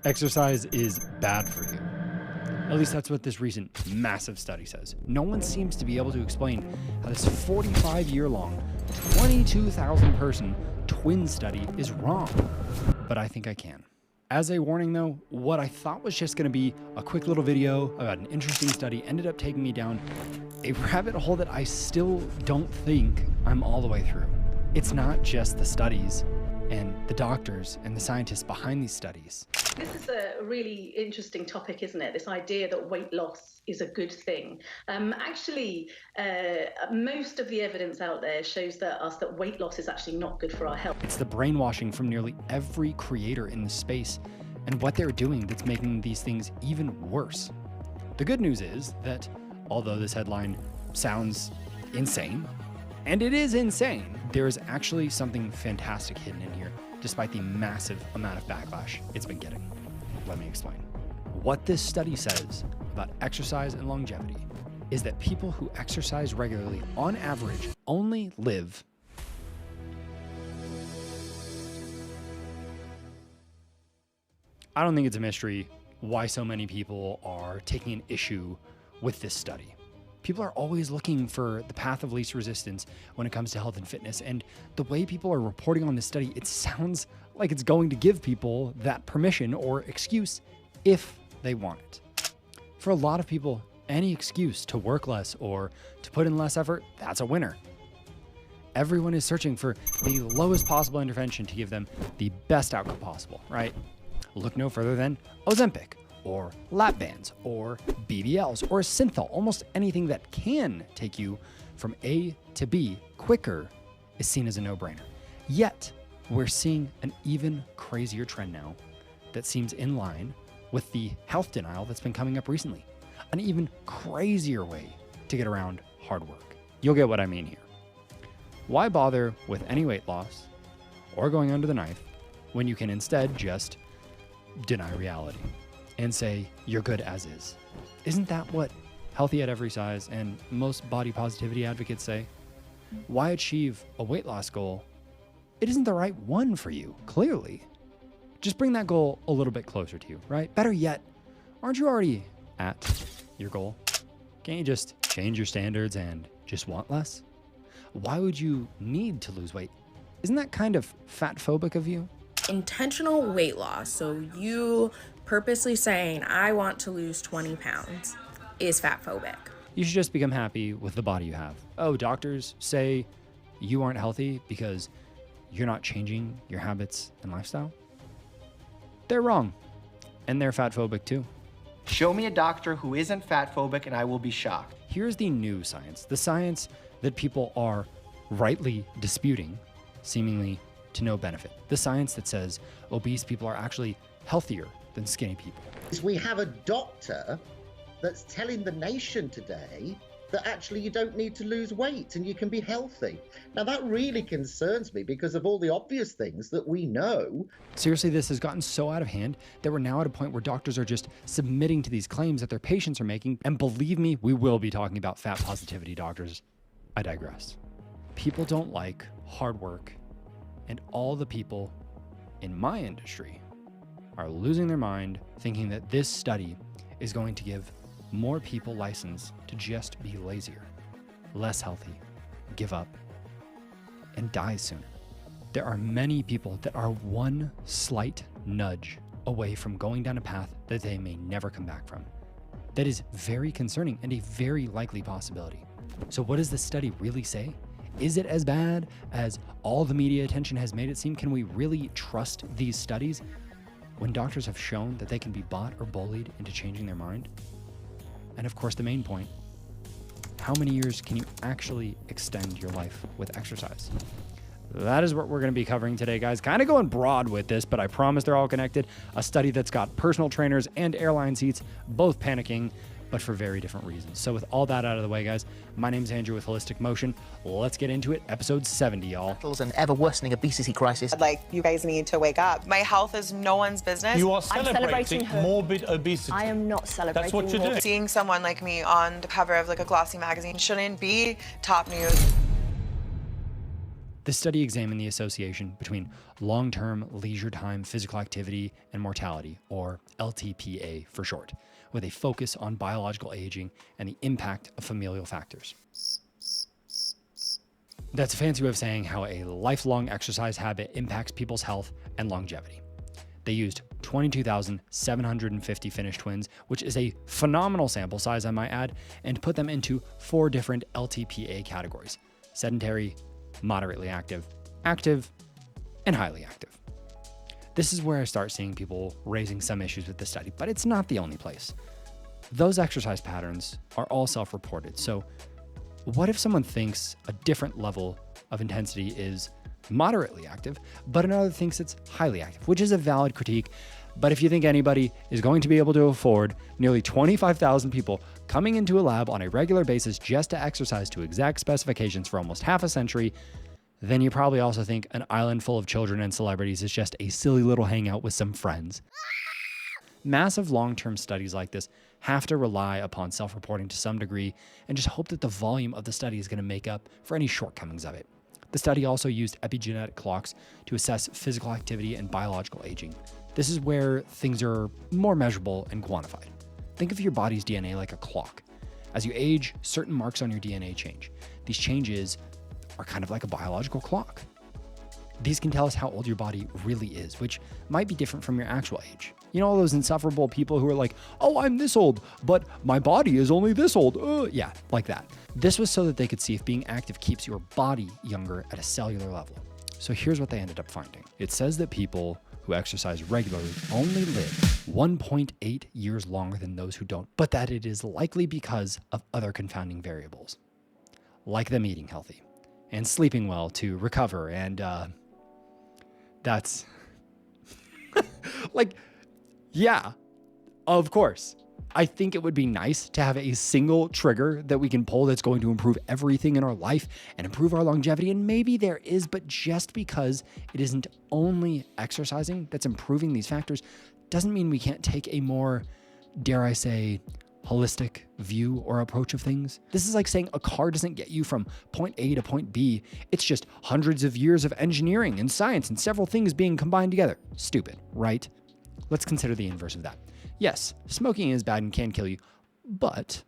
Exercise is bad for you. At least that's what this recent massive study says. No one seems to be able to explain how this 45-year-long, 22,000 person twin study is wrong. But I think I can. As a warning though, what I thought was just gonna be a quick little video about an interesting study ended up taking me down a rabbit hole that I still don't think I'm all the way through. It's not just the studies and the doctors and the scientists behind these studies. This is a really interesting topic, isn't it? This idea that weight loss is a good thing. Most of the evidence out there shows that weight loss is actually not good for our health. It's the brainwashing from nearly every creator in the space and what they're doing that's making these things even worse. The good news is that although this headline sounds insane, and it is insane, there is actually something fantastic hidden in here, despite the massive amount of backlash it's been getting. Let me explain. What this study says about exercise and longevity is that people who exercise regularly, on average, only live I don't think it's a mystery why so many people are taking an issue with this study. People are always looking for the path of least resistance when it comes to health and fitness. And the way people are reporting on this study, it sounds like it's going to give people that permission or excuse if they want it. For a lot of people, any excuse to work less or to put in less effort, that's a winner. Everyone is searching for the lowest possible intervention to give them the best outcome possible, right? Look no further than Ozempic, or lap bands, or BBLs, or Synthol. Almost anything that can take you from A to B quicker is seen as a no-brainer. Yet, we're seeing an even crazier trend now that seems in line with the health denial that's been coming up recently. An even crazier way to get around hard work. You'll get what I mean here. Why bother with any weight loss or going under the knife when you can instead just deny reality and say you're good as is? Isn't that what Healthy at Every Size and most body positivity advocates say? Why achieve a weight loss goal? It isn't the right one for you, clearly. Just bring that goal a little bit closer to you, right? Better yet, aren't you already at your goal? Can't you just change your standards and just want less? Why would you need to lose weight? Isn't that kind of fat phobic of you? Intentional weight loss, so you purposely saying, I want to lose 20 pounds, is fat phobic. You should just become happy with the body you have. Oh, doctors say you aren't healthy because you're not changing your habits and lifestyle? They're wrong. And they're fat phobic too. Show me a doctor who isn't fat phobic and I will be shocked. Here's the new science, the science that people are rightly disputing, seemingly to no benefit. The science that says obese people are actually healthier than skinny people. We have a doctor that's telling the nation today that actually you don't need to lose weight and you can be healthy. Now that really concerns me because of all the obvious things that we know. Seriously, this has gotten so out of hand that we're now at a point where doctors are just submitting to these claims that their patients are making. And believe me, we will be talking about fat positivity doctors. I digress. People don't like hard work, and all the people in my industry are losing their mind thinking that this study is going to give more people license to just be lazier, less healthy, give up, and die sooner. There are many people that are one slight nudge away from going down a path that they may never come back from. That is very concerning and a very likely possibility. So what does this study really say? Is it as bad as all the media attention has made it seem? Can we really trust these studies when doctors have shown that they can be bought or bullied into changing their mind? And of course, the main point, how many years can you actually extend your life with exercise? That is what we're going to be covering today, guys. Kind of going broad with this, but I promise they're all connected. A study that's got personal trainers and airline seats both panicking, but for very different reasons. So with all that out of the way, guys, my name's Andrew with Holistic Motion. Let's get into it. Episode 70, y'all. An ever-worsening obesity crisis. Like, you guys need to wake up. My health is no one's business. You are celebrating morbid obesity. I am not celebrating. That's what you're doing. Seeing someone like me on the cover of like a glossy magazine shouldn't be top news. This study examined the association between long-term leisure time physical activity and mortality, or LTPA for short, with a focus on biological aging and the impact of familial factors. That's a fancy way of saying how a lifelong exercise habit impacts people's health and longevity. They used 22,750 Finnish twins, which is a phenomenal sample size, I might add, and put them into 4 different LTPA categories: sedentary, moderately active, active, and highly active. This is where I start seeing people raising some issues with the study, but it's not the only place. Those exercise patterns are all self-reported, so what if someone thinks a different level of intensity is moderately active, but another thinks it's highly active, which is a valid critique. But if you think anybody is going to be able to afford nearly 25,000 people coming into a lab on a regular basis just to exercise to exact specifications for almost half a century, then you probably also think an island full of children and celebrities is just a silly little hangout with some friends. Massive long-term studies like this have to rely upon self-reporting to some degree and just hope that the volume of the study is going to make up for any shortcomings of it. The study also used epigenetic clocks to assess physical activity and biological aging. This is where things are more measurable and quantified. Think of your body's DNA like a clock. As you age, certain marks on your DNA change. These changes are kind of like a biological clock. These can tell us how old your body really is, which might be different from your actual age. You know, all those insufferable people who are like, oh, I'm this old, but my body is only this old. Yeah, like that. This was so that they could see if being active keeps your body younger at a cellular level. So here's what they ended up finding. It says that people who exercise regularly only live 1.8 years longer than those who don't, but that it is likely because of other confounding variables, like them eating healthy and sleeping well to recover. And that's like, yeah, of course. I think it would be nice to have a single trigger that we can pull that's going to improve everything in our life and improve our longevity. And maybe there is, but just because it isn't only exercising that's improving these factors doesn't mean we can't take a more, dare I say, holistic view or approach of things. This is like saying a car doesn't get you from point A to point B. It's just hundreds of years of engineering and science and several things being combined together. Stupid, right? Let's consider the inverse of that. Yes, smoking is bad and can kill you, but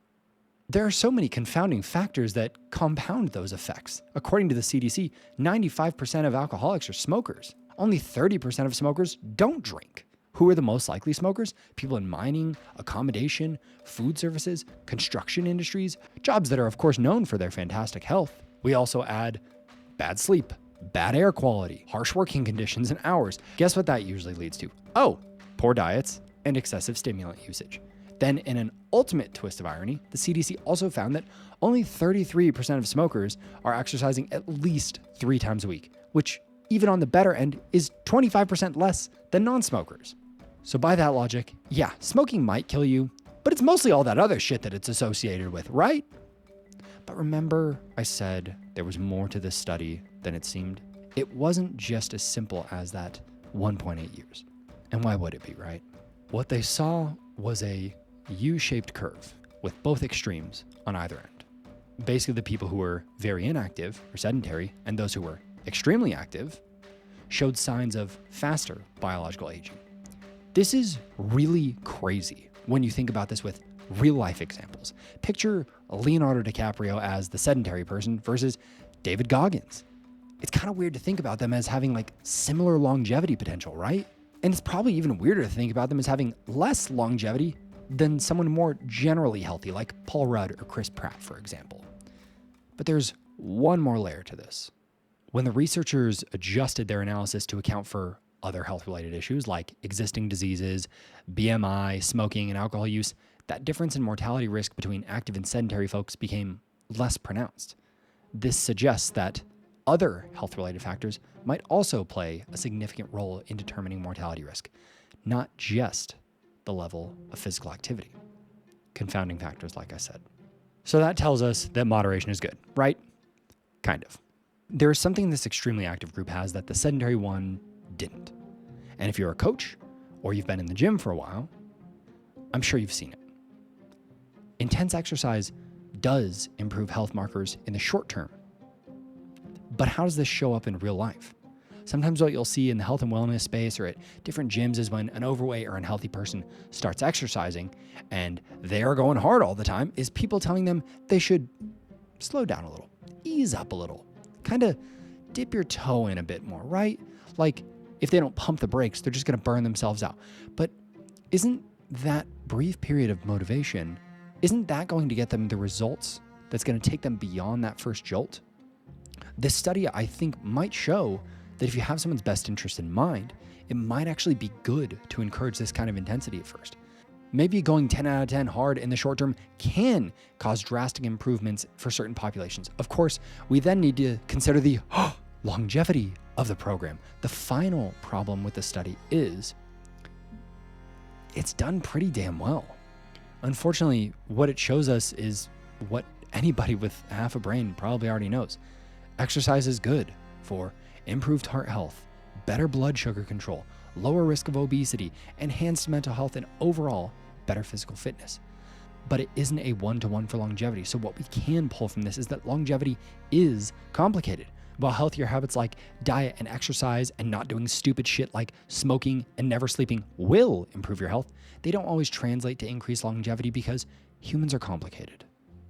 there are so many confounding factors that compound those effects. According to the CDC, 95% of alcoholics are smokers. Only 30% of smokers don't drink. Who are the most likely smokers? People in mining, accommodation, food services, construction industries, jobs that are of course known for their fantastic health. We also add bad sleep, bad air quality, harsh working conditions and hours. Guess what that usually leads to? Oh, poor diets and excessive stimulant usage. Then, in an ultimate twist of irony, the CDC also found that only 33% of smokers are exercising at least 3 times a week, which, even on the better end, is 25% less than non-smokers. So by that logic, yeah, smoking might kill you, but it's mostly all that other shit that it's associated with, right? But remember, I said there was more to this study than it seemed? It wasn't just as simple as that 1.8 years. And why would it be, right? What they saw was a U-shaped curve with both extremes on either end. Basically, the people who were very inactive or sedentary and those who were extremely active showed signs of faster biological aging. This is really crazy when you think about this with real-life examples. Picture Leonardo DiCaprio as the sedentary person versus David Goggins. It's kind of weird to think about them as having like similar longevity potential, right? And it's probably even weirder to think about them as having less longevity than someone more generally healthy, like Paul Rudd or Chris Pratt, for example. But there's one more layer to this. When the researchers adjusted their analysis to account for other health-related issues like existing diseases, BMI, smoking, and alcohol use, that difference in mortality risk between active and sedentary folks became less pronounced. This suggests that other health-related factors might also play a significant role in determining mortality risk, not just the level of physical activity. Confounding factors, like I said. So that tells us that moderation is good, right? Kind of. There is something this extremely active group has that the sedentary one didn't. And if you're a coach or you've been in the gym for a while, I'm sure you've seen it. Intense exercise does improve health markers in the short term, But how does this show up in real life? Sometimes what you'll see in the health and wellness space or at different gyms is when an overweight or unhealthy person starts exercising and they are going hard all the time, is people telling them they should slow down a little, ease up a little, kind of dip your toe in a bit more, right? Like if they don't pump the brakes, they're just going to burn themselves out. But isn't that brief period of motivation, isn't that going to get them the results that's going to take them beyond that first jolt? This study, I think, might show that if you have someone's best interest in mind, it might actually be good to encourage this kind of intensity at first. Maybe going 10 out of 10 hard in the short term can cause drastic improvements for certain populations. Of course, we then need to consider the longevity of the program. The final problem with the study is it's done pretty damn well. Unfortunately, what it shows us is what anybody with half a brain probably already knows. Exercise is good for improved heart health, better blood sugar control, lower risk of obesity, enhanced mental health, and overall better physical fitness. But it isn't a one-to-one for longevity. So what we can pull from this is that longevity is complicated. While healthier habits like diet and exercise and not doing stupid shit like smoking and never sleeping will improve your health, they don't always translate to increased longevity because humans are complicated.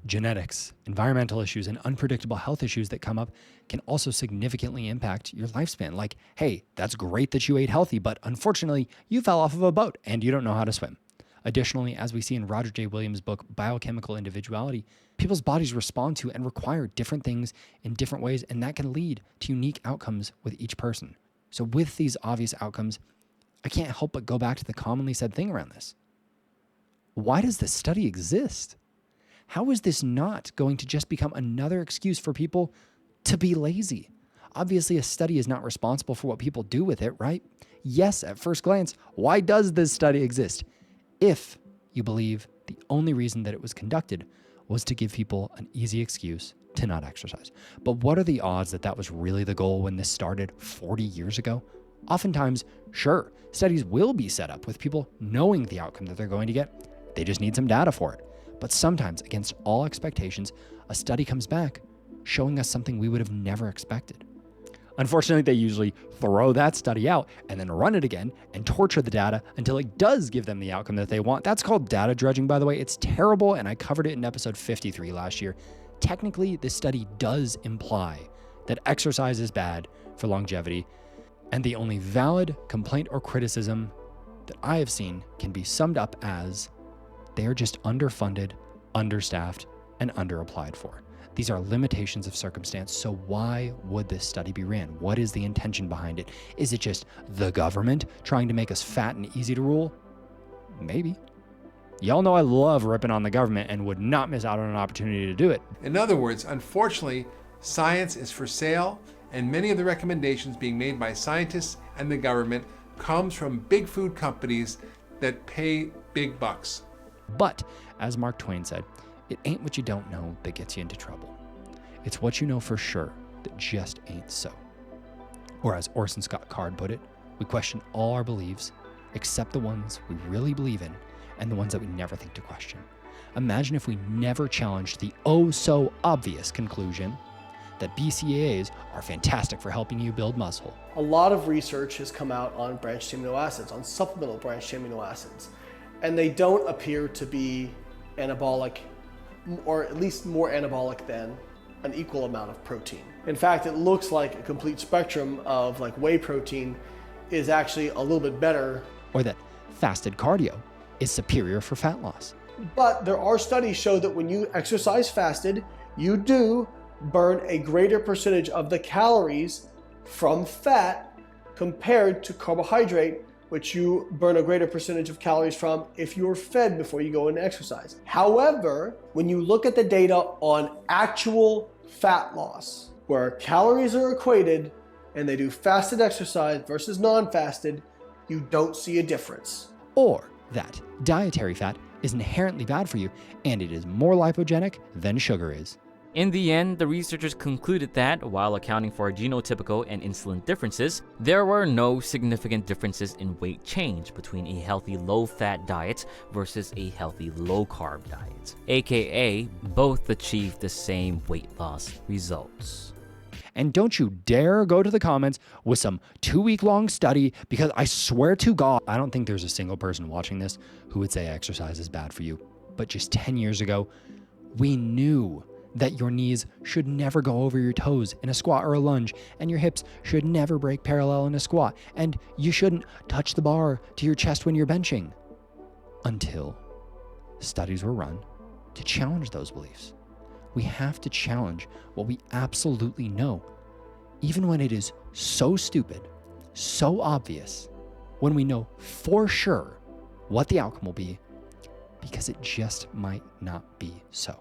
Genetics, environmental issues, and unpredictable health issues that come up can also significantly impact your lifespan. Like, hey, that's great that you ate healthy, but unfortunately, you fell off of a boat and you don't know how to swim. Additionally, as we see in Roger J. Williams' book, Biochemical Individuality, people's bodies respond to and require different things in different ways, and that can lead to unique outcomes with each person. So with these obvious outcomes, I can't help but go back to the commonly said thing around this. Why does this study exist? How is this not going to just become another excuse for people to be lazy? Obviously, a study is not responsible for what people do with it, right? Yes, at first glance, why does this study exist? If you believe the only reason that it was conducted was to give people an easy excuse to not exercise. But what are the odds that that was really the goal when this started 40 years ago? Oftentimes, sure, studies will be set up with people knowing the outcome that they're going to get. They just need some data for it. But sometimes, against all expectations, a study comes back showing us something we would have never expected. Unfortunately, they usually throw that study out and then run it again and torture the data until it does give them the outcome that they want. That's called data dredging, by the way. It's terrible, and I covered it in episode 53 last year. Technically, this study does imply that exercise is bad for longevity, and the only valid complaint or criticism that I have seen can be summed up as they are just underfunded, understaffed, and underapplied for. These are limitations of circumstance, so why would this study be ran? What is the intention behind it? Is it just the government trying to make us fat and easy to rule? Maybe. Y'all know I love ripping on the government and would not miss out on an opportunity to do it. In other words, unfortunately, science is for sale, and many of the recommendations being made by scientists and the government comes from big food companies that pay big bucks. But, as Mark Twain said, it ain't what you don't know that gets you into trouble. It's what you know for sure that just ain't so. Or as Orson Scott Card put it, we question all our beliefs except the ones we really believe in and the ones that we never think to question. Imagine if we never challenged the oh-so-obvious conclusion that BCAAs are fantastic for helping you build muscle. A lot of research has come out on branched amino acids, on supplemental branched amino acids, and they don't appear to be anabolic, or at least more anabolic than an equal amount of protein. In fact, it looks like a complete spectrum of like whey protein is actually a little bit better. Or that fasted cardio is superior for fat loss. But there are studies show that when you exercise fasted, you do burn a greater percentage of the calories from fat compared to carbohydrate, which you burn a greater percentage of calories from if you're fed before you go into exercise. However, when you look at the data on actual fat loss, where calories are equated and they do fasted exercise versus non-fasted, you don't see a difference. Or that dietary fat is inherently bad for you and it is more lipogenic than sugar is. In the end, the researchers concluded that, while accounting for genotypical and insulin differences, there were no significant differences in weight change between a healthy low-fat diet versus a healthy low-carb diet, aka both achieved the same weight loss results. And don't you dare go to the comments with some 2-week-long study, because I swear to God, I don't think there's a single person watching this who would say exercise is bad for you. But just 10 years ago, we knew that your knees should never go over your toes in a squat or a lunge, and your hips should never break parallel in a squat, and you shouldn't touch the bar to your chest when you're benching. Until studies were run to challenge those beliefs. We have to challenge what we absolutely know, even when it is so stupid, so obvious, when we know for sure what the outcome will be, because it just might not be so.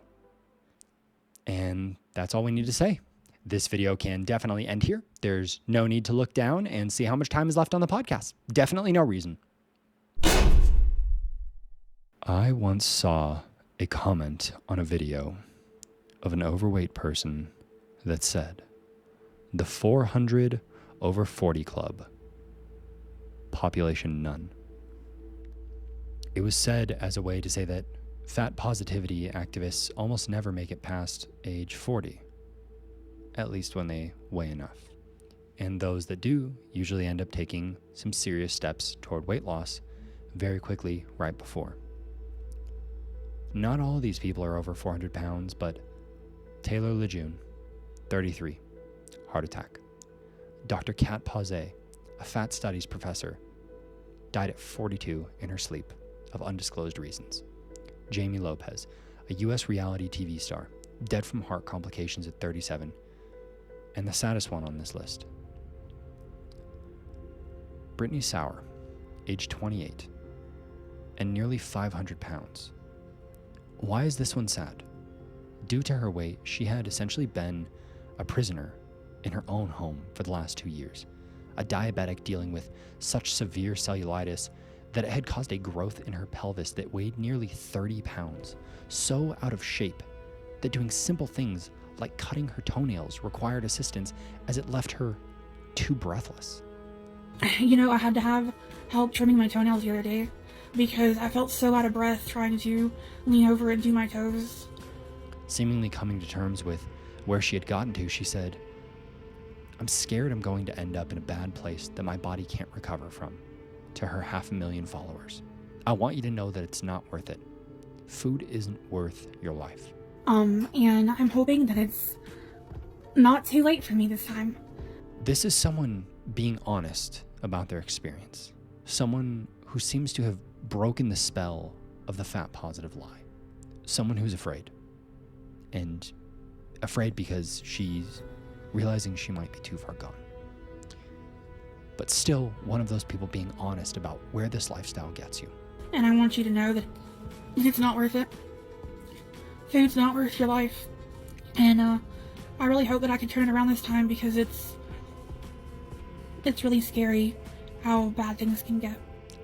And that's all we need to say. This video can definitely end here. There's no need to look down and see how much time is left on the podcast. Definitely no reason. I once saw a comment on a video of an overweight person that said, the 400 over 40 club, population none. It was said as a way to say that fat positivity activists almost never make it past age 40, at least when they weigh enough. And those that do usually end up taking some serious steps toward weight loss very quickly right before. Not all of these people are over 400 pounds, but Taylor Lejeune, 33, heart attack. Dr. Kat Pauzet, a fat studies professor, died at 42 in her sleep of undisclosed reasons. Jamie Lopez, a U.S. reality TV star, dead from heart complications at 37, and the saddest one on this list. Brittany Sauer, age 28, and nearly 500 pounds. Why is this one sad? Due to her weight, she had essentially been a prisoner in her own home for the last 2 years, a diabetic dealing with such severe cellulitis that it had caused a growth in her pelvis that weighed nearly 30 pounds, so out of shape that doing simple things like cutting her toenails required assistance, as it left her too breathless. You know, I had to have help trimming my toenails the other day because I felt so out of breath trying to lean over and do my toes. Seemingly coming to terms with where she had gotten to, she said, "I'm scared I'm going to end up in a bad place that my body can't recover from." To her 500,000 followers, "I want you to know that it's not worth it. Food isn't worth your life." And I'm hoping that it's not too late for me this time. This is someone being honest about their experience. Someone who seems to have broken the spell of the fat positive lie. Someone who's afraid. And afraid because she's realizing she might be too far gone. But still one of those people being honest about where this lifestyle gets you. And I want you to know that it's not worth it. Food's not worth your life. And I really hope that I can turn it around this time, because it's really scary how bad things can get.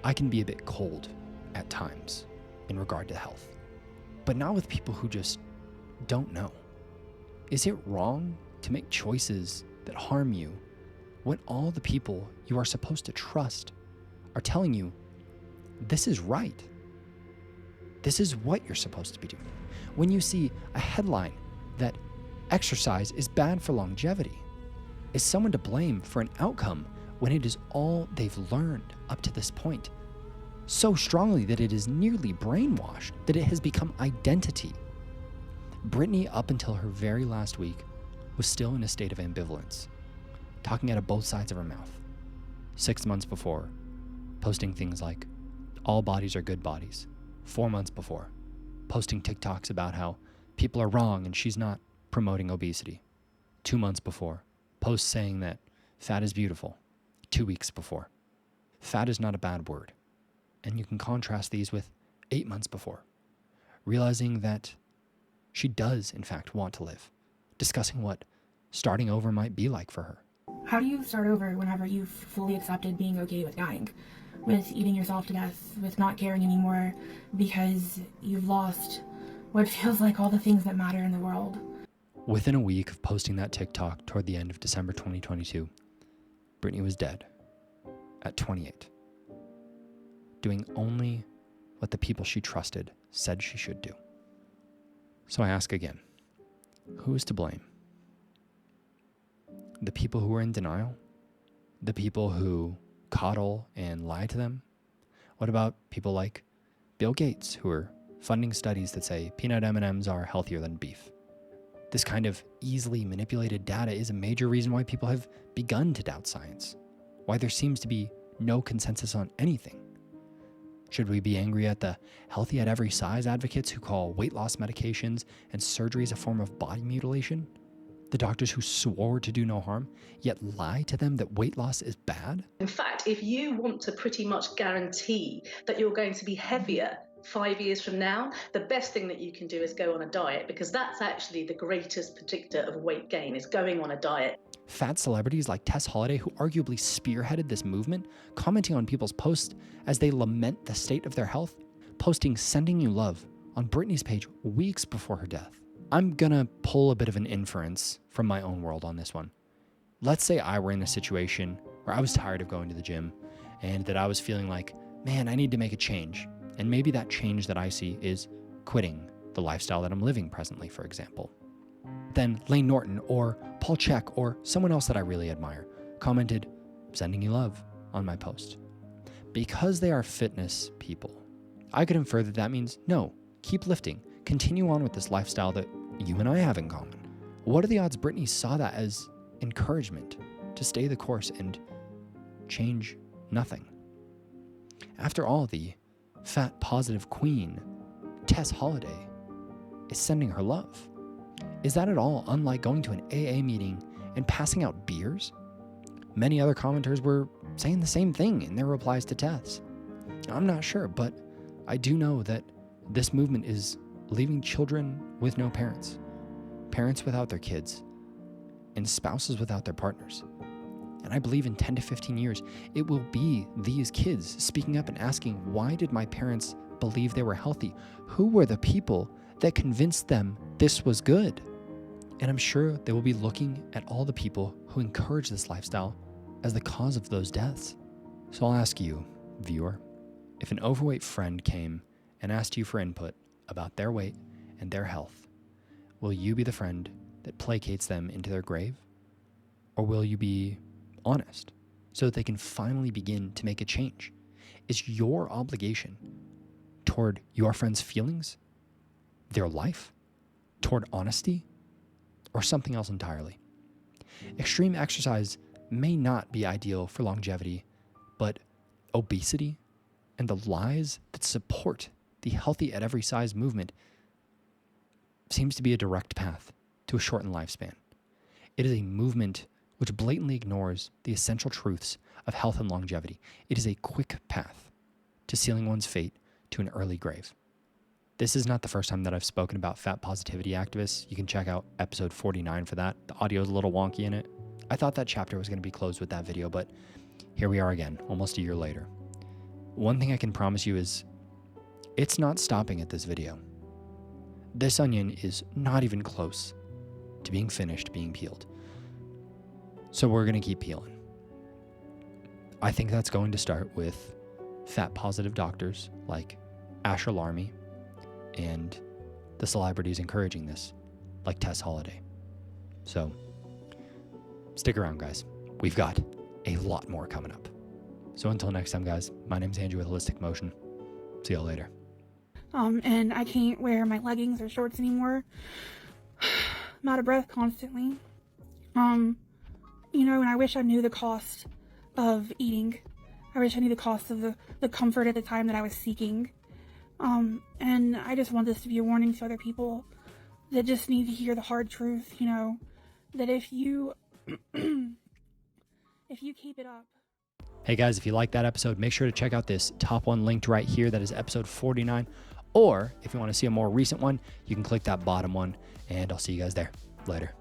I can be a bit cold at times in regard to health, but not with people who just don't know. Is it wrong to make choices that harm you when all the people you are supposed to trust are telling you this is right? This is what you're supposed to be doing. When you see a headline that exercise is bad for longevity, is someone to blame for an outcome when it is all they've learned up to this point, so strongly that it is nearly brainwashed that it has become identity? Brittany, up until her very last week, was still in a state of ambivalence, talking out of both sides of her mouth. 6 months before, posting things like, all bodies are good bodies. 4 months before, posting TikToks about how people are wrong and she's not promoting obesity. 2 months before, posts saying that fat is beautiful. 2 weeks before, fat is not a bad word. And you can contrast these with 8 months before, realizing that she does in fact want to live, discussing what starting over might be like for her. How do you start over whenever you've fully accepted being okay with dying, with eating yourself to death, with not caring anymore because you've lost what feels like all the things that matter in the world? Within a week of posting that TikTok toward the end of December 2022, Brittany was dead at 28, doing only what the people she trusted said she should do. So I ask again, who is to blame? the people who are in denial? The people who coddle and lie to them? What about people like Bill Gates, who are funding studies that say peanut M&Ms are healthier than beef? This kind of easily manipulated data is a major reason why people have begun to doubt science, why there seems to be no consensus on anything. Should we be angry at the healthy at every size advocates who call weight loss medications and surgeries a form of body mutilation? The doctors who swore to do no harm, yet lie to them that weight loss is bad? In fact, if you want to pretty much guarantee that you're going to be heavier 5 years from now, the best thing that you can do is go on a diet, because that's actually the greatest predictor of weight gain, is going on a diet. Fat celebrities like Tess Holliday, who arguably spearheaded this movement, commenting on people's posts as they lament the state of their health, posting "Sending You Love" on Britney's page weeks before her death. I'm gonna pull a bit of an inference from my own world on this one. Let's say I were in a situation where I was tired of going to the gym and that I was feeling like, man, I need to make a change. And maybe that change that I see is quitting the lifestyle that I'm living presently, for example. Then Lane Norton or Paul Chek or someone else that I really admire commented, "Sending you love" on my post. Because they are fitness people, I could infer that that means, no, keep lifting, continue on with this lifestyle that you and I have in common. What are the odds Britney saw that as encouragement to stay the course and change nothing? After all, the fat positive queen, Tess Holliday, is sending her love. Is that at all unlike going to an AA meeting and passing out beers? Many other commenters were saying the same thing in their replies to Tess. I'm not sure, but I do know that this movement is leaving children with no parents, parents without their kids, and spouses without their partners. And I believe in 10 to 15 years, it will be these kids speaking up and asking, why did my parents believe they were healthy? Who were the people that convinced them this was good? And I'm sure they will be looking at all the people who encourage this lifestyle as the cause of those deaths. So I'll ask you, viewer, if an overweight friend came and asked you for input about their weight and their health, will you be the friend that placates them into their grave? Or will you be honest so that they can finally begin to make a change? Is your obligation toward your friend's feelings, their life, toward honesty, or something else entirely? Extreme exercise may not be ideal for longevity, but obesity and the lies that support the healthy at every size movement seems to be a direct path to a shortened lifespan. It is a movement which blatantly ignores the essential truths of health and longevity. It is a quick path to sealing one's fate to an early grave. This is not the first time that I've spoken about fat positivity activists. You can check out episode 49 for that. The audio is a little wonky in it. I thought that chapter was going to be closed with that video, but here we are again, almost a year later. One thing I can promise you is it's not stopping at this video. This onion is not even close to being finished being peeled. So we're going to keep peeling. I think that's going to start with fat positive doctors like Asher Larmy and the celebrities encouraging this, like Tess Holliday. So stick around, guys. We've got a lot more coming up. So until next time, guys, my name's Andrew with Holistic Motion. See y'all later. And I can't wear my leggings or shorts anymore. I'm out of breath constantly. And I wish I knew the cost of eating. I wish I knew the cost of the comfort at the time that I was seeking. And I just want this to be a warning to other people that just need to hear the hard truth, that if you keep it up. Hey guys, if you like that episode, make sure to check out this top one linked right here. That is episode 49. Or if you want to see a more recent one, you can click that bottom one, and I'll see you guys there. Later.